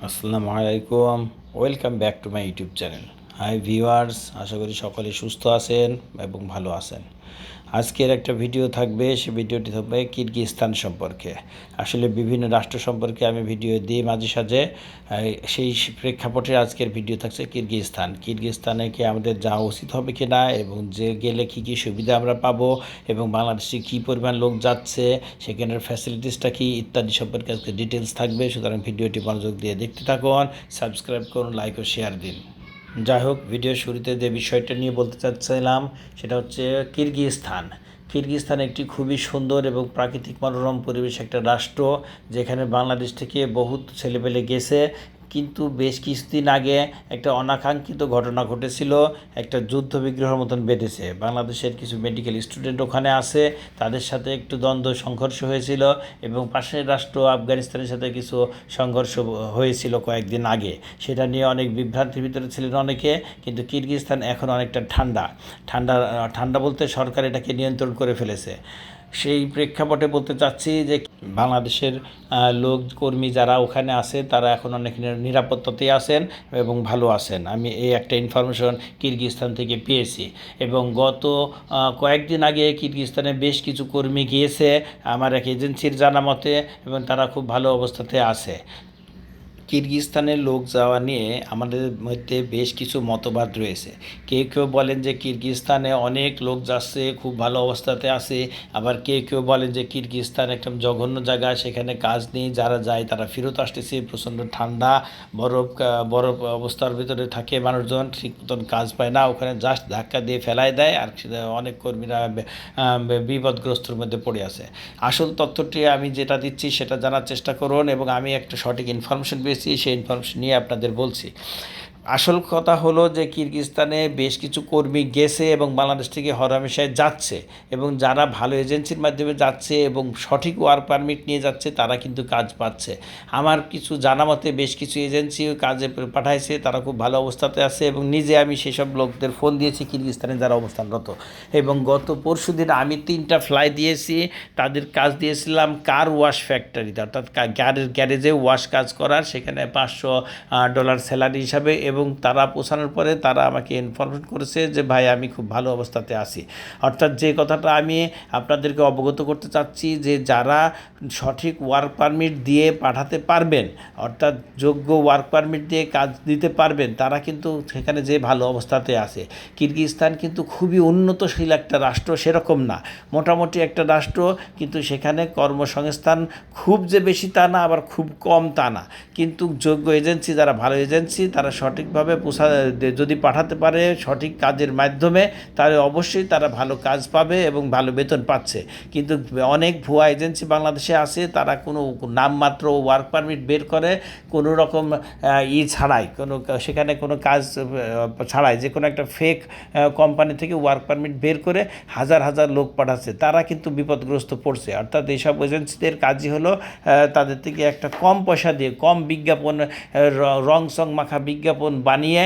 আসসালামু আলাইকুম। Welcome back to my YouTube channel. Hi viewers, আশা করি সকলে সুস্থ আছেন এবং ভালো আছেন। আজকের একটা ভিডিও থাকবে, সে ভিডিওটি থাকবে কিরগিজস্তান সম্পর্কে। আসলে বিভিন্ন রাষ্ট্র সম্পর্কে আমি ভিডিও দিই মাঝে সাঝে, সেই প্রেক্ষাপটে আজকের ভিডিও থাকছে কিরগিজস্তান। কিরগিজস্তানে কি আমাদের যাওয়া উচিত হবে কি না, এবং যে গেলে কী কী সুবিধা আমরা পাবো, এবং বাংলাদেশে কী পরিমাণ লোক যাচ্ছে, সেখানের ফ্যাসিলিটিসটা কী ইত্যাদি সম্পর্কে আজকে ডিটেলস থাকবে। সুতরাং ভিডিওটি মনোযোগ দিয়ে দেখতে থাকুন, সাবস্ক্রাইব করুন, লাইক ও শেয়ার দিন। যাই হোক, ভিডিওর শুরুতে যে বিষয়টা নিয়ে বলতে চাচ্ছিলাম সেটা হচ্ছে কিরগিজস্তান। কিরগিজস্তান একটি খুবই সুন্দর এবং প্রাকৃতিক মনোরম পরিবেশ একটা রাষ্ট্র, যেখানে বাংলাদেশ থেকে বহুত ছেলেপেলে গেছে। কিন্তু বেশ কিছুদিন আগে একটা অনাকাঙ্ক্ষিত ঘটনা ঘটেছিল, একটা যুদ্ধ বিগ্রহের মতন বেঁধেছে। বাংলাদেশের কিছু মেডিকেল স্টুডেন্ট ওখানে আছে, তাদের সাথে একটু দ্বন্দ্ব সংঘর্ষ হয়েছিল, এবং পাশের রাষ্ট্র আফগানিস্তানের সাথে কিছু সংঘর্ষ হয়েছিল কয়েকদিন আগে। সেটা নিয়ে অনেক বিভ্রান্তির ভিতরে ছিলেন অনেকে। কিন্তু কিরগিজস্তান এখন অনেকটা ঠান্ডা ঠান্ডা ঠান্ডা বলতে সরকার এটাকে নিয়ন্ত্রণ করে ফেলেছে। সেই প্রেক্ষাপটে বলতে চাচ্ছি যে বাংলাদেশের লোক কর্মী যারা ওখানে আছে তারা এখন অনেক নিরাপত্তাতেই আছেন এবং ভালো আছেন। আমি এই একটা ইনফরমেশন কিরগিজস্তান থেকে পেয়েছি। এবং গত কয়েকদিন আগে কিরগিজস্তানে বেশ কিছু কর্মী গিয়েছে আমার এক এজেন্সির জানা মতে, এবং তারা খুব ভালো অবস্থাতে আছে। কিরগিজস্তানের লোক যাওয়া নিয়ে আমাদের মধ্যে বেশ কিছু মতবাদ রয়েছে। কেউ কেউ বলেন যে কিরগিজস্তানে অনেক লোক যাচ্ছে, খুব ভালো অবস্থাতে আছে। আবার কেউ কেউ বলেন যে কিরগিজস্তান একটা জঘন্য জায়গা, সেখানে কাজ নেই, যারা যায় তারা ফেরত আসতেছে। প্রচণ্ড ঠান্ডা, বরফ বরফ অবস্থার ভিতরে থাকে মানুষজন, ঠিক মতন কাজ পায় না, ওখানে জাস্ট ধাক্কা দিয়ে ফেলাই দেয়, আর অনেক কর্মীরা বিপদগ্রস্তর মধ্যে পড়ে আছে। আসল তথ্যটি আমি যেটা দিচ্ছি সেটা জানার চেষ্টা করুন, এবং আমি একটা সঠিক ইনফরমেশন পেয়েছি, সেই ইনফরমেশন নিয়ে আপনাদের বলছি। আসল কথা হলো যে কিরগিজস্তানে বেশ কিছু কর্মী গেছে এবং বাংলাদেশ থেকে হরহামেশায় যাচ্ছে, এবং যারা ভালো এজেন্সির মাধ্যমে যাচ্ছে এবং সঠিক ওয়ার্ক পারমিট নিয়ে যাচ্ছে তারা কিন্তু কাজ পাচ্ছে। আমার কিছু জানা মতে বেশ কিছু এজেন্সি কাজে পাঠাইছে, তারা খুব ভালো অবস্থাতে আছে, এবং নিজে আমি সেসব লোকদের ফোন দিয়েছি কিরগিজস্তানে যারা অবস্থানরত। এবং গত পরশু দিন আমি 3টা ফ্লাই দিয়েছি, তাদের কাজ দিয়েছিলাম কার ওয়াশ ফ্যাক্টরিতে, অর্থাৎ গ্যারেজে ওয়াশ কাজ করার, সেখানে $500 স্যালারি হিসাবে। এবং তারা পৌঁছানোর পরে তারা আমাকে ইনফরমেশন করেছে যে ভাই আমি খুব ভালো অবস্থাতে আছি। অর্থাৎ যে কথাটা আমি আপনাদেরকে অবগত করতে চাচ্ছি, যে যারা সঠিক ওয়ার্ক পারমিট দিয়ে পাঠাতে পারবেন, অর্থাৎ যোগ্য ওয়ার্ক পারমিট দিয়ে কাজ দিতে পারবেন, তারা কিন্তু সেখানে যে ভালো অবস্থাতে আছে। কিরগিজস্তান কিন্তু খুবই উন্নতশীল একটা রাষ্ট্র সেরকম না, মোটামুটি একটা রাষ্ট্র, কিন্তু সেখানে কর্মসংস্থান খুব যে বেশি তা না, আবার খুব কম তা না। কিন্তু যোগ্য এজেন্সি, যারা ভালো এজেন্সি, তারা সঠিকভাবে যদি পাঠাতে পারে সঠিক কাজের মাধ্যমে, তাহলে অবশ্যই তারা ভালো কাজ পাবে এবং ভালো বেতন পাচ্ছে। কিন্তু অনেক ভুয়া এজেন্সি বাংলাদেশে আছে, তারা কোনো নামমাত্র ওয়ার্ক পারমিট বের করে কোনো রকম ছাড়াই, সেখানে কোনো কাজ ছাড়াই, যে কোনো একটা ফেক কোম্পানি থেকে ওয়ার্ক পারমিট বের করে হাজার হাজার লোক পাঠাচ্ছে, তারা কিন্তু বিপদগ্রস্ত পড়ছে। অর্থাৎ এইসব এজেন্সিদের কাজই হলো তাদের থেকে একটা কম পয়সা দিয়ে, কম বিজ্ঞাপন, রং সং মাখা বিজ্ঞাপন বানিয়ে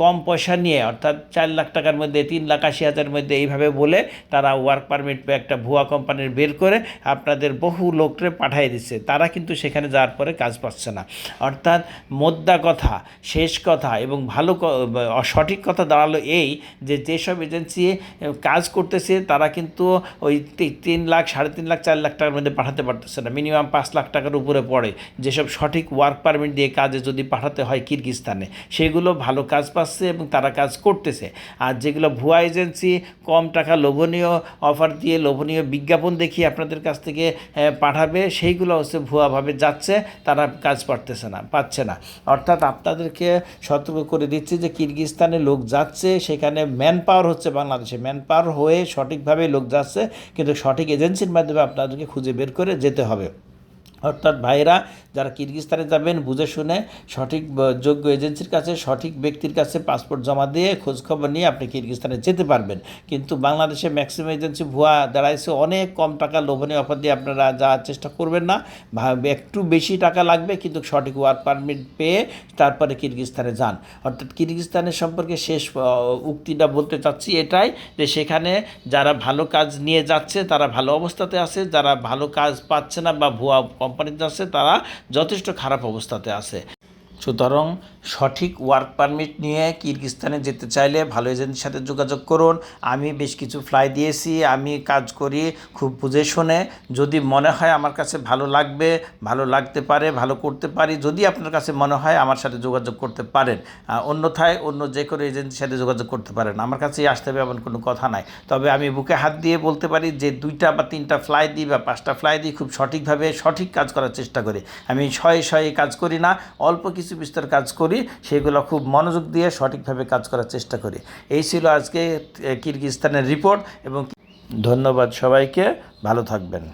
কম পয়সা নিয়ে, অর্থাৎ 4 লাখ টাকার মধ্যে 3,80,000 মধ্যে এইভাবে বলে তারা ওয়ার্ক পারমিট একটা ভুয়া কোম্পানির বের করে আপনাদের বহু লোকরে পাঠিয়ে দিচ্ছে। তারা কিন্তু সেখানে যাওয়ার পরে কাজ পাচ্ছে না। অর্থাৎ মোদ্দা কথা, শেষ কথা এবং ভালো সঠিক কথা দাঁড়ালো এই, যে যেসব এজেন্সি কাজ করতেছে তারা কিন্তু ওই 3 লাখ, 3.5 লাখ, 4 লাখ টাকার মধ্যে পাঠাতে পারতেছে না, মিনিমাম 5 লাখ টাকার উপরে পড়ে। যেসব সঠিক ওয়ার্ক পারমিট দিয়ে কাজে যদি পাঠাতে হয় কিরগিজস্তানে, সেগুলো ভালো কাজ পাচ্ছে এবং তারা কাজ করতেছে। আর যেগুলো ভুয়া এজেন্সি কম টাকা লোভনীয় অফার দিয়ে, লোভনীয় বিজ্ঞাপন দেখিয়ে আপনাদের কাছ থেকে পাঠাবে, সেইগুলো হচ্ছে ভুয়াভাবে যাচ্ছে, তারা কাজ পাচ্ছে না। অর্থাৎ আপনাদেরকে সতর্ক করে দিচ্ছি যে কিরগিজস্তানে লোক যাচ্ছে, সেখানে ম্যান পাওয়ার হচ্ছে বাংলাদেশে, ম্যান পাওয়ার হয়ে সঠিকভাবে লোক যাচ্ছে, কিন্তু সঠিক এজেন্সির মাধ্যমে আপনাদেরকে খুঁজে বের করে যেতে হবে। অর্থাৎ ভাইরা যারা কিরগিজস্তানে যাবেন, বুঝে শুনে সঠিক যোগ্য এজেন্সির কাছে, সঠিক ব্যক্তির কাছে পাসপোর্ট জমা দিয়ে খোঁজখবর নিয়ে আপনি কিরগিজস্তানে যেতে পারবেন। কিন্তু বাংলাদেশে ম্যাক্সিমাম এজেন্সি ভুয়া দাঁড়াইছে, অনেক কম টাকা লোভনীয় অফার দিয়ে আপনারা যাওয়ার চেষ্টা করবেন না। একটু বেশি টাকা লাগবে, কিন্তু সঠিক ওয়ার্ক পারমিট পেয়ে তারপরে কিরগিজস্তানে যান। অর্থাৎ কিরগিজস্তানের সম্পর্কে শেষ উক্তিটা বলতে চাচ্ছি এটাই, যে সেখানে যারা ভালো কাজ নিয়ে যাচ্ছে তারা ভালো অবস্থাতে আছে, যারা ভালো কাজ পাচ্ছে না বা ভুয়া কোম্পানিতে আছে তারা যথেষ্ট খারাপ অবস্থাতে আছে। সুতরাং সঠিক ওয়ার্ক পারমিট নিয়ে কিরগিজস্তানে যেতে চাইলে ভালো এজেন্টের সাথে যোগাযোগ করুন। আমি বেশ কিছু ফ্লাই দিয়েছি, আমি কাজ করি খুব বুঝে শুনে। যদি মনে হয় আমার কাছে ভালো লাগবে, ভালো লাগতে পারে, ভালো করতে পারি, যদি আপনার কাছে মনে হয় আমার সাথে যোগাযোগ করতে পারেন। অন্যথায় অন্য যে কোনো এজেন্সির সাথে যোগাযোগ করতে পারেন, আমার কাছেই আসতে হবে এমন কোনো কথা নাই। তবে আমি বুকে হাত দিয়ে বলতে পারি যে 2টা বা 3টা ফ্লাই দিই বা 5টা ফ্লাই দিই, খুব সঠিকভাবে সঠিক কাজ করার চেষ্টা করি। আমি শয়ে কাজ করি না, অল্প কিছু বিস্তর কাজ করি, সেগুলো খুব মনোযোগ দিয়ে সঠিকভাবে কাজ করার চেষ্টা করি। এই ছিল আজকে কিরগিজস্তানের রিপোর্ট এবং ধন্যবাদ সবাইকে, ভালো থাকবেন।